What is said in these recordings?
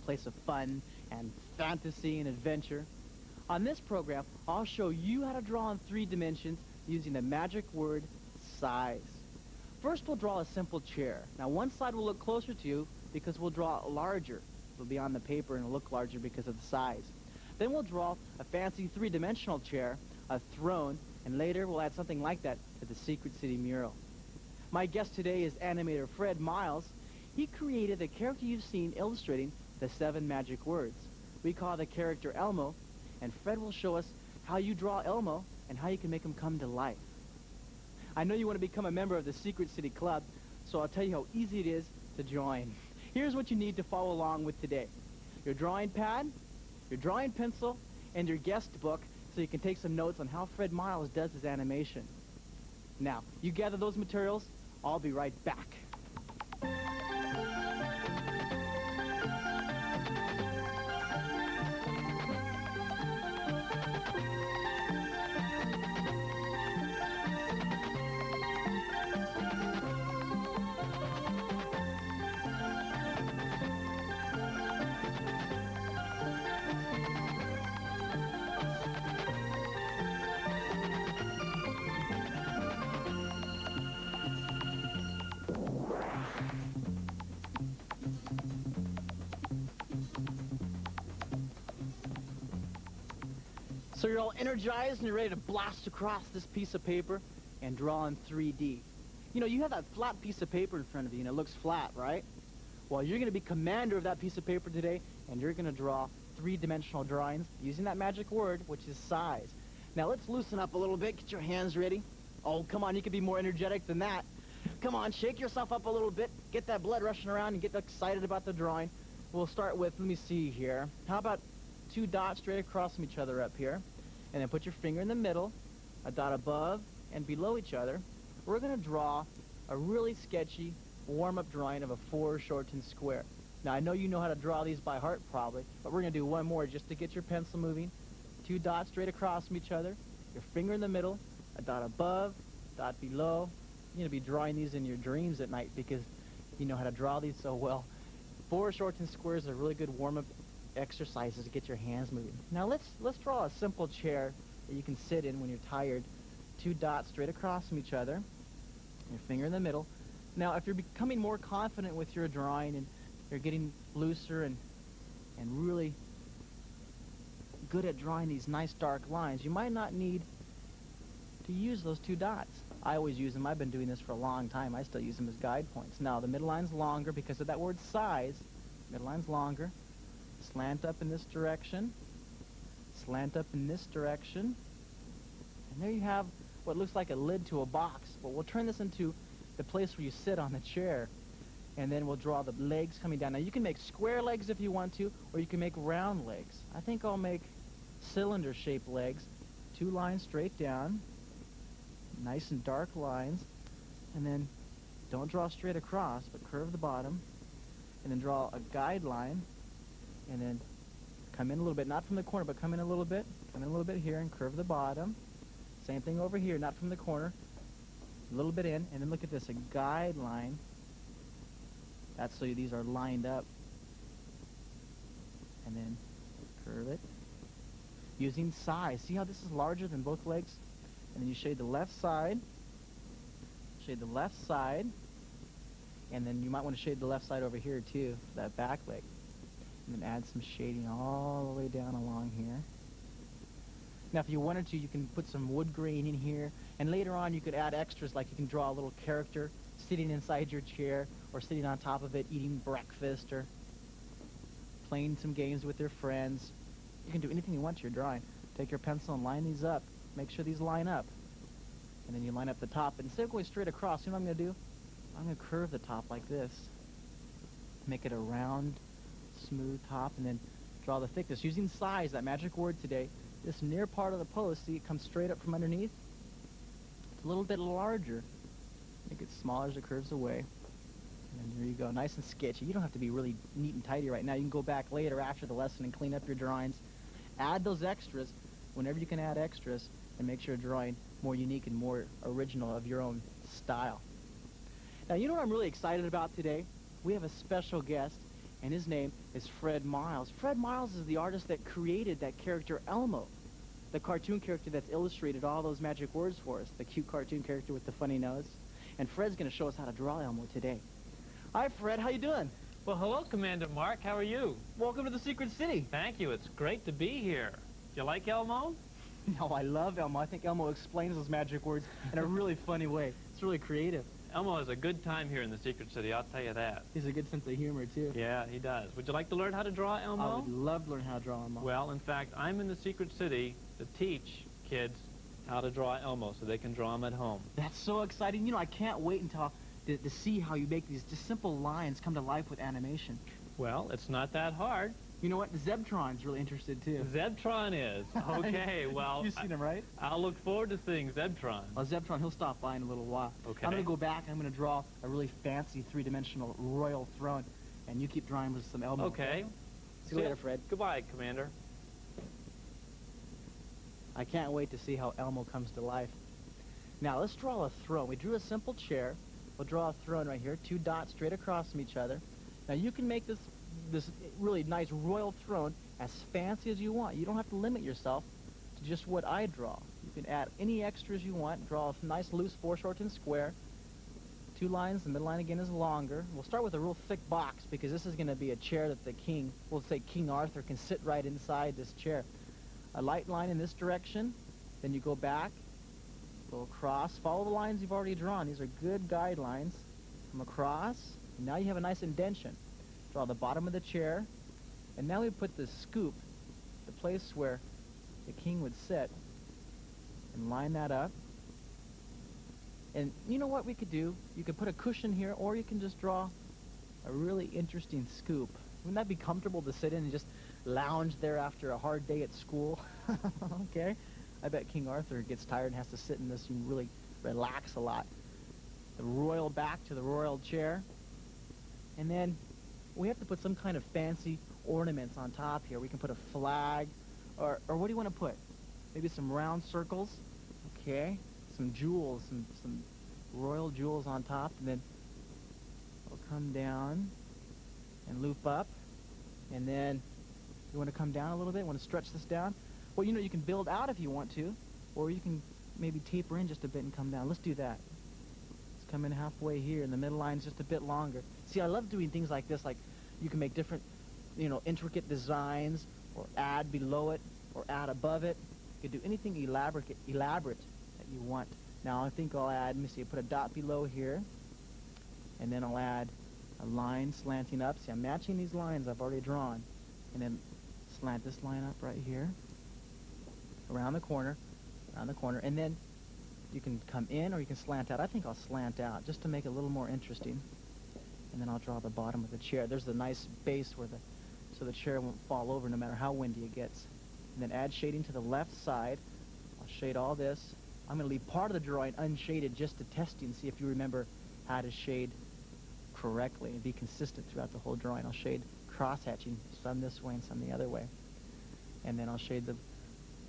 place of fun and fantasy and adventure. On this program, I'll show you how to draw in 3 dimensions using the magic word size. First, we'll draw a simple chair. Now, one side will look closer to you because we'll draw it larger. It'll be on the paper and it'll look larger because of the size. Then we'll draw a fancy 3-dimensional chair, a throne, and later we'll add something like that to the Secret City mural. My guest today is animator Fred Miles. He created the character you've seen illustrating the 7 magic words. We call the character Elmo, and Fred will show us how you draw Elmo and how you can make him come to life. I know you want to become a member of the Secret City Club, so I'll tell you how easy it is to join. Here's what you need to follow along with today: your drawing pad, your drawing pencil, and your guest book, so you can take some notes on how Fred Miles does his animation. Now, you gather those materials. I'll be right back. So you're all energized and you're ready to blast across this piece of paper and draw in 3D. You know, you have that flat piece of paper in front of you and it looks flat, right? Well, you're going to be commander of that piece of paper today, and you're going to draw 3-dimensional drawings using that magic word, which is size. Now let's loosen up a little bit. Get your hands ready. Oh, come on, you can be more energetic than that. Come on, shake yourself up a little bit. Get that blood rushing around and get excited about the drawing. We'll start with, let me see here. How about 2 dots straight across from each other up here? And then put your finger in the middle, a dot above and below each other. We're going to draw a really sketchy warm-up drawing of a foreshortened square. Now, I know you know how to draw these by heart probably, but we're going to do one more just to get your pencil moving. 2 dots straight across from each other, your finger in the middle, a dot above, dot below. You're going to be drawing these in your dreams at night because you know how to draw these so well. Foreshortened squares are really good warm-up exercises to get your hands moving. Now let's draw a simple chair that you can sit in when you're tired. 2 dots straight across from each other, your finger in the middle. Now if you're becoming more confident with your drawing and you're getting looser and really good at drawing these nice dark lines, you might not need to use those 2 dots. I always use them. I've been doing this for a long time. I still use them as guide points. Now the midline's longer because of that word size. Midline's longer. Slant up in this direction, slant up in this direction, and there you have what looks like a lid to a box. But we'll turn this into the place where you sit on the chair, and then we'll draw the legs coming down. Now you can make square legs if you want to, or you can make round legs. I think I'll make cylinder-shaped legs, 2 lines straight down, nice and dark lines, and then don't draw straight across, but curve the bottom, and then draw a guide line. And then come in a little bit, not from the corner, but come in a little bit here and curve the bottom. Same thing over here, not from the corner, a little bit in, and then look at this, a guide line. That's so these are lined up. And then curve it. Using size. See how this is larger than both legs? And then you shade the left side. Shade the left side. And then you might want to shade the left side over here too, for that back leg. And then add some shading all the way down along here. Now if you wanted to, you can put some wood grain in here, and later on you could add extras, like you can draw a little character sitting inside your chair or sitting on top of it eating breakfast or playing some games with their friends. You can do anything you want to your drawing. Take your pencil and line these up. Make sure these line up. And then you line up the top. And instead of going straight across, you know what I'm going to do? I'm going to curve the top like this. Make it a round, smooth top, and then draw the thickness using size, that magic word today. This near part of the post, see, it comes straight up from underneath. It's a little bit larger. Make it smaller as it curves away. And there you go, nice and sketchy. You don't have to be really neat and tidy right now. You can go back later after the lesson and clean up your drawings. Add those extras whenever you can add extras, and make your drawing more unique and more original of your own style. Now, you know what I'm really excited about today? We have a special guest. and his name is Fred Miles. Fred Miles is the artist that created that character Elmo, the cartoon character that's illustrated all those magic words for us, the cute cartoon character with the funny nose. And Fred's going to show us how to draw Elmo today. Hi, Fred. How you doing? Well, hello, Commander Mark. How are you? Welcome to the Secret City. Thank you. It's great to be here. Do you like Elmo? No, I love Elmo. I think Elmo explains those magic words in a really funny way. It's really creative. Elmo has a good time here in the Secret City, I'll tell you that. He has a good sense of humor, too. Yeah, he does. Would you like to learn how to draw Elmo? I would love to learn how to draw Elmo. Well, in fact, I'm in the Secret City to teach kids how to draw Elmo so they can draw him at home. That's so exciting. You know, I can't wait until to see how you make these just simple lines come to life with animation. Well, it's not that hard. You know what? Zebtron's really interested, too. Zebtron is. Okay, well... You've seen him, right? I'll look forward to seeing Zebtron. Well, Zebtron, he'll stop by in a little while. Okay. I'm going to go back. I'm going to draw a really fancy three-dimensional royal throne. And you keep drawing with some Elmo. Okay. See you later, Fred. Goodbye, Commander. I can't wait to see how Elmo comes to life. Now, let's draw a throne. We drew a simple chair. We'll draw a throne right here, 2 dots straight across from each other. Now, you can make this really nice royal throne as fancy as you want. You don't have to limit yourself to just what I draw. You can add any extras you want. Draw a nice loose foreshortened square. 2 lines, the midline again is longer. We'll start with a real thick box because this is going to be a chair that the king, we'll say King Arthur, can sit right inside this chair. A light line in this direction, then you go back, go across, follow the lines you've already drawn. These are good guidelines. Come across, and now you have a nice indentation. Draw the bottom of the chair, and now we put the scoop, the place where the king would sit, and line that up. And you know what we could do? You could put a cushion here, or you can just draw a really interesting scoop. Wouldn't that be comfortable to sit in and just lounge there after a hard day at school? Okay? I bet King Arthur gets tired and has to sit in this and really relax a lot. The royal back to the royal chair. And then we have to put some kind of fancy ornaments on top here. We can put a flag, or what do you want to put? Maybe some round circles? Okay. Some jewels, some royal jewels on top, and then we'll come down and loop up. And then you want to come down a little bit? Want to stretch this down? Well, you know, you can build out if you want to, or you can maybe taper in just a bit and come down. Let's do that. Let's come in halfway here, and the middle line's just a bit longer. See, I love doing things like this. Like, you can make different, you know, intricate designs, or add below it, or add above it. You can do anything elaborate that you want. Now, I think I'll add, let me see, put a dot below here, and then I'll add a line slanting up. See, I'm matching these lines I've already drawn, and then slant this line up right here, around the corner, and then you can come in or you can slant out. I think I'll slant out just to make it a little more interesting. And then I'll draw the bottom of the chair. There's a nice base so the chair won't fall over no matter how windy it gets. And then add shading to the left side. I'll shade all this. I'm going to leave part of the drawing unshaded just to test you and see if you remember how to shade correctly and be consistent throughout the whole drawing. I'll shade cross-hatching, some this way and some the other way. And then I'll shade the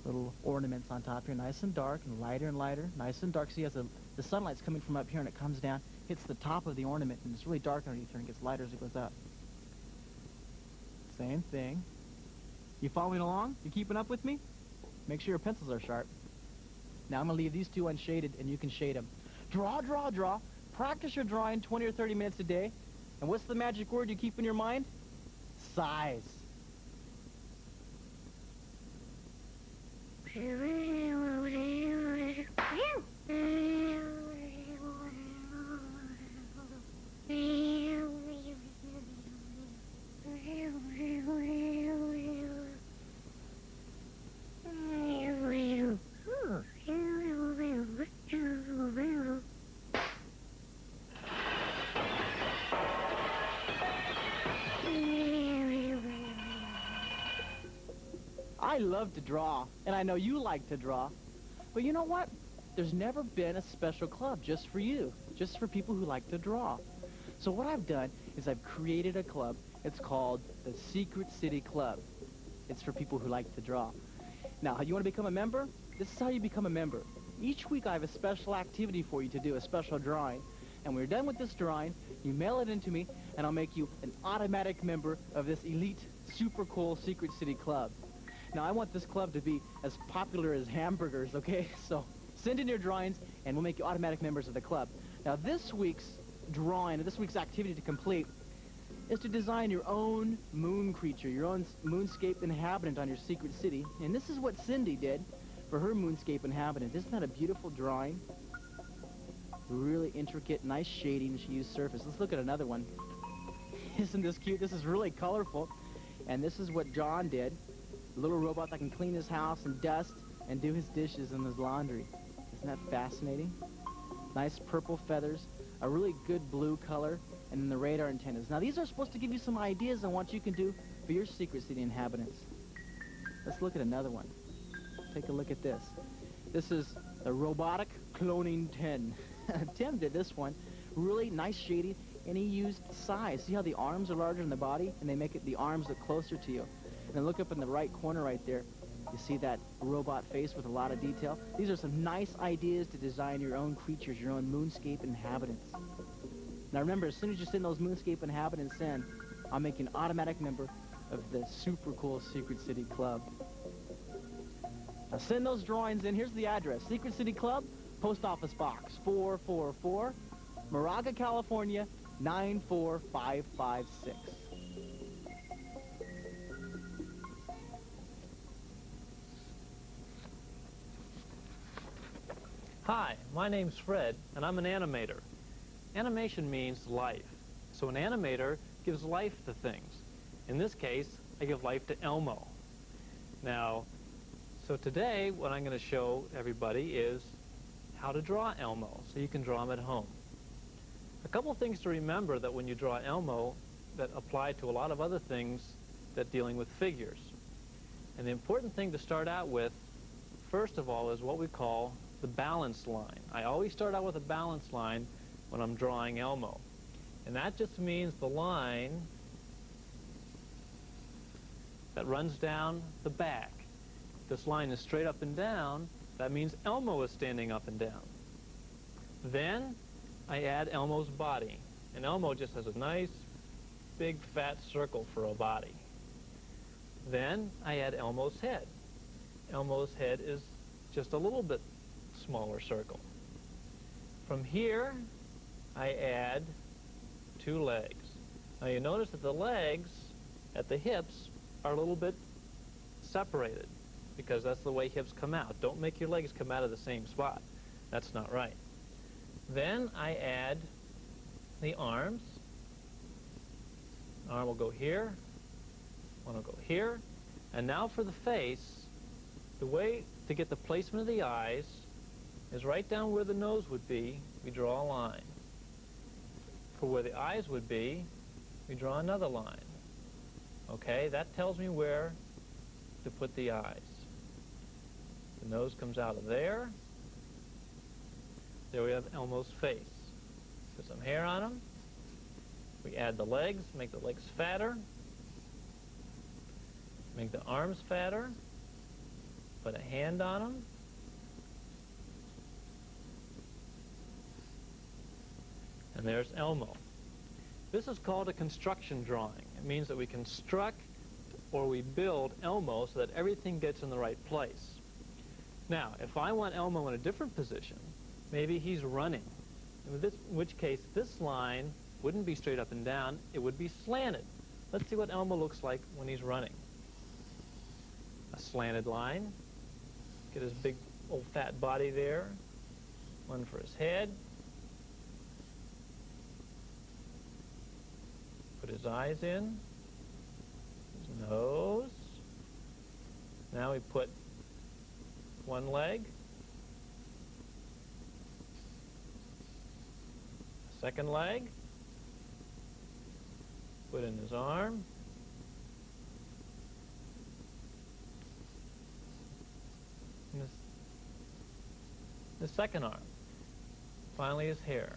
little ornaments on top here, nice and dark, and lighter, nice and dark. See, as the sunlight's coming from up here and it comes down, hits the top of the ornament, and it's really dark underneath here and it gets lighter as it goes up. Same thing. You following along? You keeping up with me? Make sure your pencils are sharp. Now I'm going to leave these 2 unshaded, and you can shade them. Draw, draw, draw. Practice your drawing 20 or 30 minutes a day. And what's the magic word you keep in your mind? Size. I love to draw, and I know you like to draw. But you know what? There's never been a special club just for you, just for people who like to draw. So what I've done is I've created a club. It's called the Secret City Club. It's for people who like to draw. Now, you want to become a member? This is how you become a member. Each week I have a special activity for you to do, a special drawing. And when you're done with this drawing, you mail it in to me, and I'll make you an automatic member of this elite, super cool Secret City Club. Now, I want this club to be as popular as hamburgers, okay? So send in your drawings, and we'll make you automatic members of the club. Now, this week's drawing, this week's activity to complete, is to design your own moon creature, your own moonscape inhabitant on your secret city. And this is what Cindy did for her moonscape inhabitant. Isn't that a beautiful drawing? Really intricate, nice shading. She used surface. Let's look at another one. Isn't this cute? This is really colorful. And this is what John did. A little robot that can clean his house and dust and do his dishes and his laundry. Isn't that fascinating? Nice purple feathers, a really good blue color, and then the radar antennas. Now, these are supposed to give you some ideas on what you can do for your secret city inhabitants. Let's look at another one. Take a look at this. This is the robotic cloning Tim. Tim did this one. Really nice shading, and he used size. See how the arms are larger than the body, and they make the arms look closer to you. And then look up in the right corner right there. You see that robot face with a lot of detail? These are some nice ideas to design your own creatures, your own moonscape inhabitants. Now remember, as soon as you send those moonscape inhabitants in, I'll make you an automatic member of the super cool Secret City Club. Now send those drawings in. Here's the address. Secret City Club, Post Office Box 444, Moraga, California, 94556. Hi, my name's Fred, and I'm an animator. Animation means life. So an animator gives life to things. In this case, I give life to Elmo. Now, so today what I'm going to show everybody is how to draw Elmo, so you can draw him at home. A couple of things to remember that when you draw Elmo that apply to a lot of other things that dealing with figures. And the important thing to start out with, first of all, is what we call the balance line. I always start out with a balance line when I'm drawing Elmo. And that just means the line that runs down the back. If this line is straight up and down, that means Elmo is standing up and down. Then I add Elmo's body. And Elmo just has a nice, big, fat circle for a body. Then I add Elmo's head. Elmo's head is just a little bit smaller circle. From here, I add 2 legs. Now you notice that the legs at the hips are a little bit separated because that's the way hips come out. Don't make your legs come out of the same spot. That's not right. Then I add the arms. An arm will go here, one will go here. And now for the face, the way to get the placement of the eyes is right down where the nose would be, we draw a line. For where the eyes would be, we draw another line. Okay, that tells me where to put the eyes. The nose comes out of there. There we have Elmo's face. Put some hair on him. We add the legs, make the legs fatter. Make the arms fatter. Put a hand on them. And there's Elmo. This is called a construction drawing. It means that we construct or we build Elmo so that everything gets in the right place. Now, if I want Elmo in a different position, maybe he's running, in which case this line wouldn't be straight up and down, it would be slanted. Let's see what Elmo looks like when he's running. A slanted line. Get his big old fat body there. One for his head. Put his eyes in. His nose. Now we put one leg. Second leg. Put in his arm. And the second arm. Finally his hair.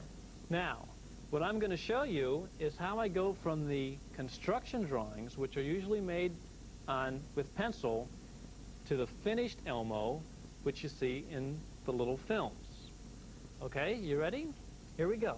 Now, what I'm going to show you is how I go from the construction drawings, which are usually made with pencil, to the finished Elmo, which you see in the little films. Okay, you ready? Here we go.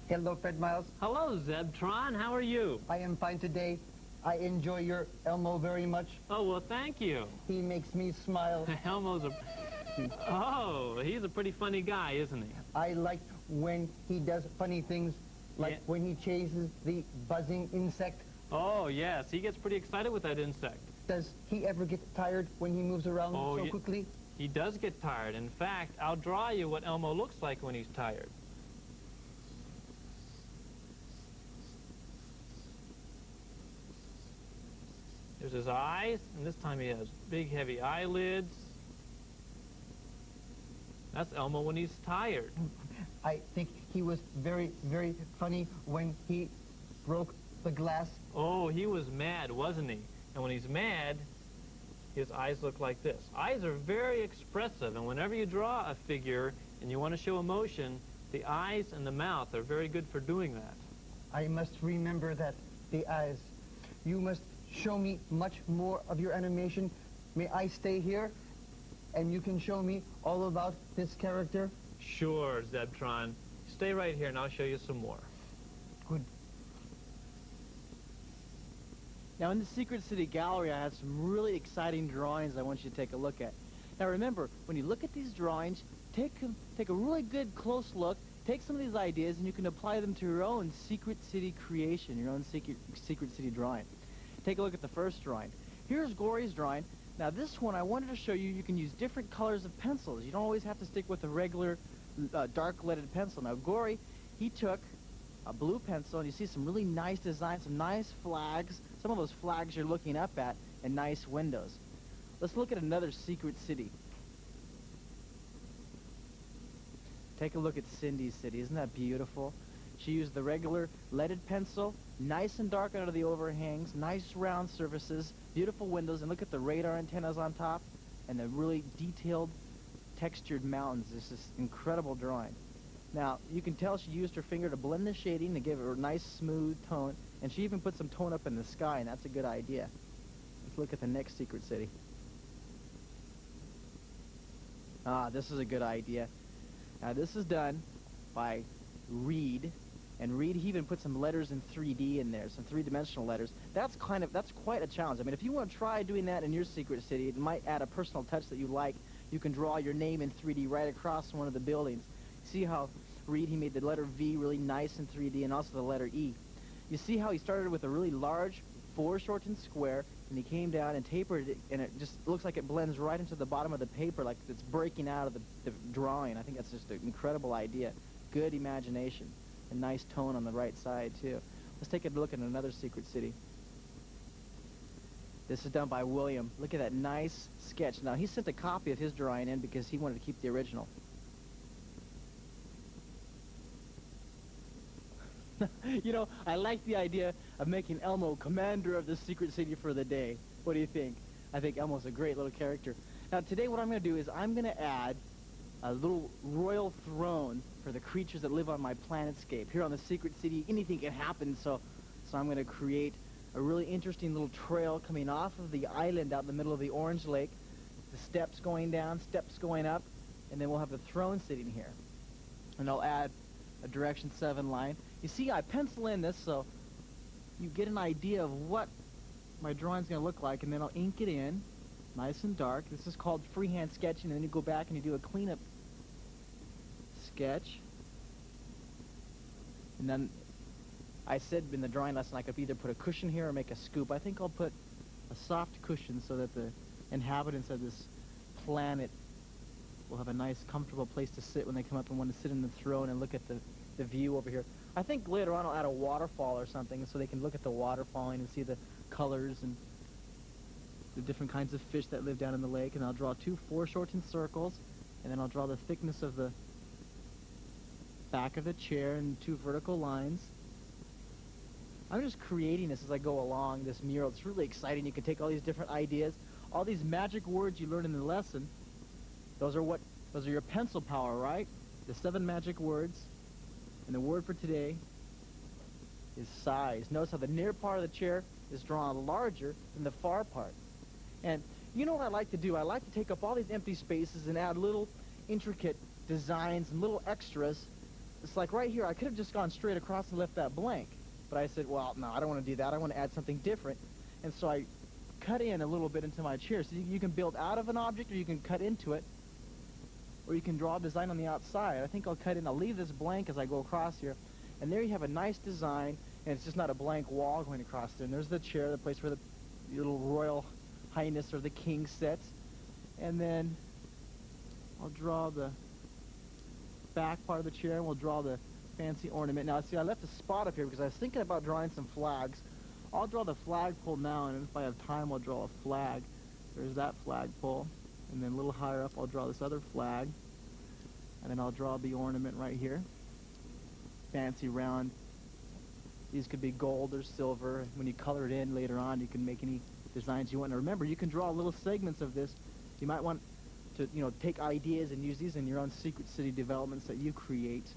Hello, Fred Miles. Hello, Zebtron. How are you? I am fine today. I enjoy your Elmo very much. Oh, well, thank you. He makes me smile. Elmo's a... Oh, he's a pretty funny guy, isn't he? I like when he does funny things, like Yeah. when he chases the buzzing insect. Oh, yes, he gets pretty excited with that insect. Does he ever get tired when he moves around Oh, so yeah. quickly? He does get tired. In fact, I'll draw you what Elmo looks like when he's tired. There's his eyes, and this time he has big, heavy eyelids. That's Elmo when he's tired. I think he was very, very funny when he broke the glass. Oh, he was mad, wasn't he? And when he's mad, his eyes look like this. Eyes are very expressive, and whenever you draw a figure and you want to show emotion, the eyes and the mouth are very good for doing that. I must remember that, the eyes. You must show me much more of your animation. May I stay here? And you can show me all about this character? Sure, Zebtron. Stay right here and I'll show you some more. Good. Now, in the Secret City Gallery, I have some really exciting drawings I want you to take a look at. Now, remember, when you look at these drawings, take a really good close look, take some of these ideas, and you can apply them to your own Secret City creation, your own Secret City drawing. Take a look at the first drawing. Here's Gory's drawing. Now, this one, I wanted to show you, you can use different colors of pencils. You don't always have to stick with a regular dark leaded pencil. Now, Gory, he took a blue pencil, and you see some really nice designs, some nice flags, some of those flags you're looking up at, and nice windows. Let's look at another Secret City. Take a look at Cindy's city. Isn't that beautiful? She used the regular leaded pencil, nice and dark under the overhangs, nice round surfaces, beautiful windows, and look at the radar antennas on top, and the really detailed, textured mountains. This is incredible drawing. Now, you can tell she used her finger to blend the shading to give it a nice smooth tone, and she even put some tone up in the sky, and that's a good idea. Let's look at the next Secret City. Ah, this is a good idea. Now, this is done by Reed, and Reed, he even put some letters in 3D in there, some three-dimensional letters. That's quite a challenge. I mean, if you want to try doing that in your Secret City, it might add a personal touch that you like. You can draw your name in 3D right across one of the buildings. See how Reed, he made the letter V really nice in 3D, and also the letter E. You see how he started with a really large, foreshortened square, and he came down and tapered it, and it just looks like it blends right into the bottom of the paper, like it's breaking out of the drawing. I think that's just an incredible idea. Good imagination. A nice tone on the right side, too. Let's take a look at another Secret City. This is done by William. Look at that nice sketch. Now, he sent a copy of his drawing in because he wanted to keep the original. You know, I like the idea of making Elmo commander of the Secret City for the day. What do you think? I think Elmo's a great little character. Now, today what I'm going to do is I'm going to add a little royal throne for the creatures that live on my planetscape. Here on the Secret City, anything can happen, so I'm going to create a really interesting little trail coming off of the island out in the middle of the Orange Lake. The steps going down, steps going up, and then we'll have the throne sitting here. And I'll add a Direction 7 line. You see, I pencil in this so you get an idea of what my drawing's going to look like, and then I'll ink it in, nice and dark. This is called freehand sketching, and then you go back and you do a cleanup sketch. And then I said in the drawing lesson I could either put a cushion here or make a scoop. I think I'll put a soft cushion so that the inhabitants of this planet will have a nice, comfortable place to sit when they come up and want to sit in the throne and look at the view over here. I think later on I'll add a waterfall or something so they can look at the water falling and see the colors and the different kinds of fish that live down in the lake. And I'll draw 2 foreshortened circles, and then I'll draw the thickness of the back of the chair and 2 vertical lines. I'm just creating this as I go along, this mural. It's really exciting. You can take all these different ideas, all these magic words you learn in the lesson. Those are your pencil power, right? The 7 magic words. And the word for today is size. Notice how the near part of the chair is drawn larger than the far part. And you know what I like to do? I like to take up all these empty spaces and add little intricate designs and little extras it's like right here, I could have just gone straight across and left that blank. But I said, well, no, I don't want to do that. I want to add something different. And so I cut in a little bit into my chair. So you can build out of an object, or you can cut into it, or you can draw a design on the outside. I think I'll cut in. I'll leave this blank as I go across here. And there you have a nice design, and it's just not a blank wall going across there. And there's the chair, the place where the little royal highness or the king sits. And then I'll draw the back part of the chair, and we'll draw the fancy ornament. Now, see, I left a spot up here because I was thinking about drawing some flags. I'll draw the flagpole now, and if I have time, I'll draw a flag. There's that flagpole. And then a little higher up, I'll draw this other flag. And then I'll draw the ornament right here. Fancy round. These could be gold or silver. When you color it in later on, you can make any designs you want. Now remember, you can draw little segments of this. You might want to, take ideas and use these in your own Secret City developments that you create.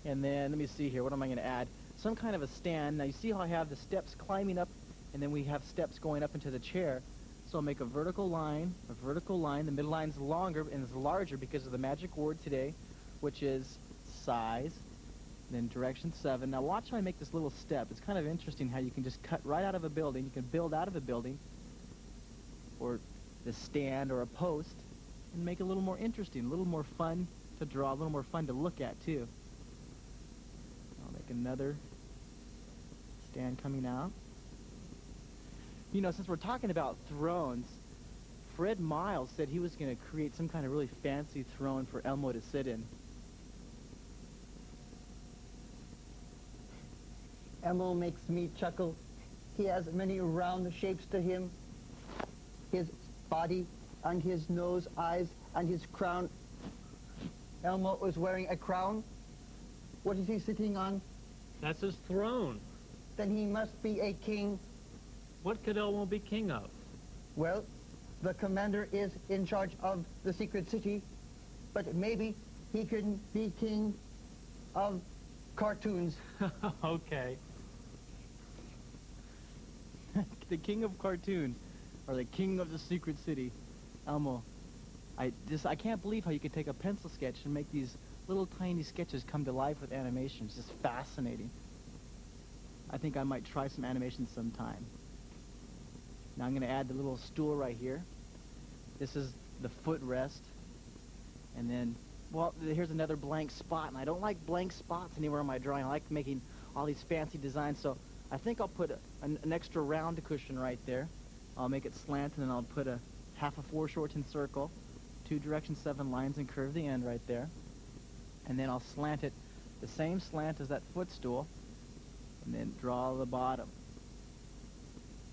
And then, let me see here, what am I going to add? Some kind of a stand. Now you see how I have the steps climbing up, and then we have steps going up into the chair. So I'll make a vertical line, the middle line's longer and is larger because of the magic word today, which is size, then direction 7. Now watch how I make this little step. It's kind of interesting how you can just cut right out of a building. You can build out of a building, or the stand or a post, and make it a little more interesting, a little more fun to draw, a little more fun to look at too. I'll make another stand coming out. Since we're talking about thrones, Fred Miles said he was going to create some kind of really fancy throne for Elmo to sit in. Elmo makes me chuckle. He has many round shapes to him. His body and his nose, eyes, and his crown. Elmo is wearing a crown. What is he sitting on? That's his throne. Then he must be a king. What could Elmo be king of? Well, the commander is in charge of the secret city, but maybe he can be king of cartoons. Okay. The king of cartoons, or the king of the secret city. Elmo, I can't believe how you could take a pencil sketch and make these little tiny sketches come to life with animation. It's just fascinating. I think I might try some animation sometime. Now I'm going to add the little stool right here. This is the footrest. And then, well, here's another blank spot. And I don't like blank spots anywhere in my drawing. I like making all these fancy designs. So I think I'll put an extra round cushion right there. I'll make it slant, and then I'll put a half a foreshortened circle, 2 direction 7 lines, and curve the end right there. And then I'll slant it the same slant as that footstool, and then draw the bottom.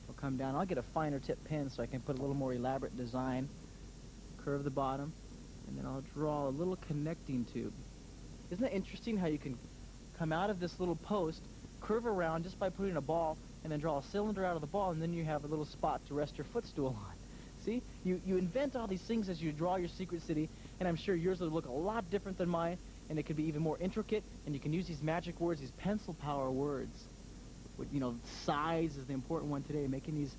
I'll come down. I'll get a finer tip pen so I can put a little more elaborate design. Curve the bottom, and then I'll draw a little connecting tube. Isn't it interesting how you can come out of this little post, curve around just by putting a ball, and then draw a cylinder out of the ball, and then you have a little spot to rest your footstool on. See? You invent all these things as you draw your secret city, and I'm sure yours will look a lot different than mine, and it could be even more intricate, and you can use these magic words, these pencil power words. Size is the important one today, making these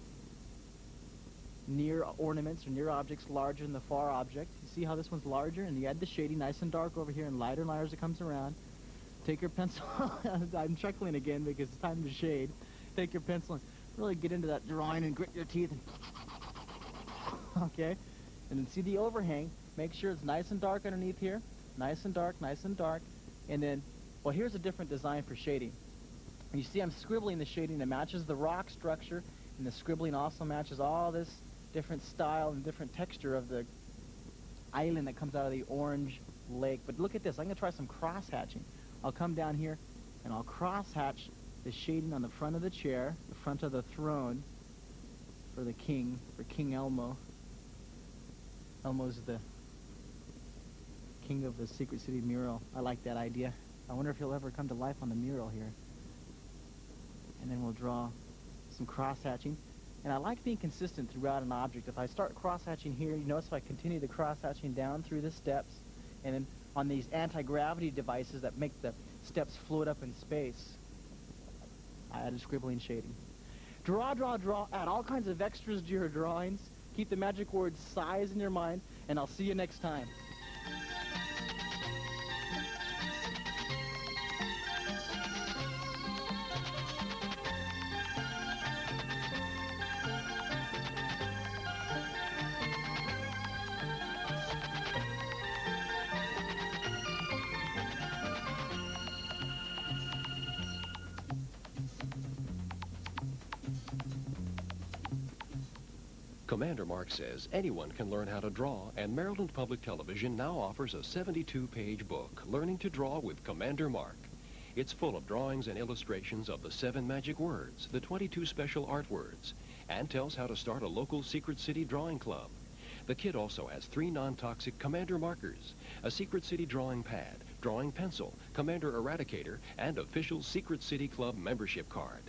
near ornaments or near objects larger than the far object. You see how this one's larger, and you add the shading nice and dark over here, and lighter and lighter as it comes around. Take your pencil. I'm chuckling again because it's time to shade. Take your pencil and really get into that drawing and grit your teeth. Okay? And then see the overhang. Make sure it's nice and dark underneath here. Nice and dark, nice and dark. And then, well, here's a different design for shading. You see I'm scribbling the shading that matches the rock structure, and the scribbling also matches all this different style and different texture of the island that comes out of the orange lake. But look at this. I'm going to try some cross-hatching. I'll come down here, and I'll cross-hatch the shading on the front of the chair, the front of the throne for the king, for King Elmo. Elmo's the king of the Secret City mural. I like that idea. I wonder if he'll ever come to life on the mural here. And then we'll draw some cross-hatching. And I like being consistent throughout an object. If I start cross-hatching here, you notice if I continue the cross-hatching down through the steps, and then on these anti-gravity devices that make the steps float up in space, I added scribbling shading. Draw, draw, draw. Add all kinds of extras to your drawings. Keep the magic word size in your mind, and I'll see you next time. Commander Mark says anyone can learn how to draw, and Maryland Public Television now offers a 72-page book, Learning to Draw with Commander Mark. It's full of drawings and illustrations of the 7 magic words, the 22 special art words, and tells how to start a local Secret City drawing club. The kit also has 3 non-toxic Commander markers, a Secret City drawing pad, drawing pencil, Commander Eradicator, and official Secret City Club membership card.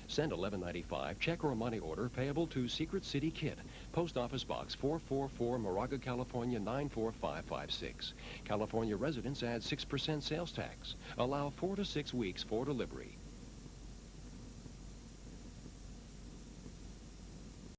Send $11.95, check or money order payable to Secret City Kit, Post Office Box 444, Moraga, California 94556. California residents add 6% sales tax. Allow 4 to 6 weeks for delivery.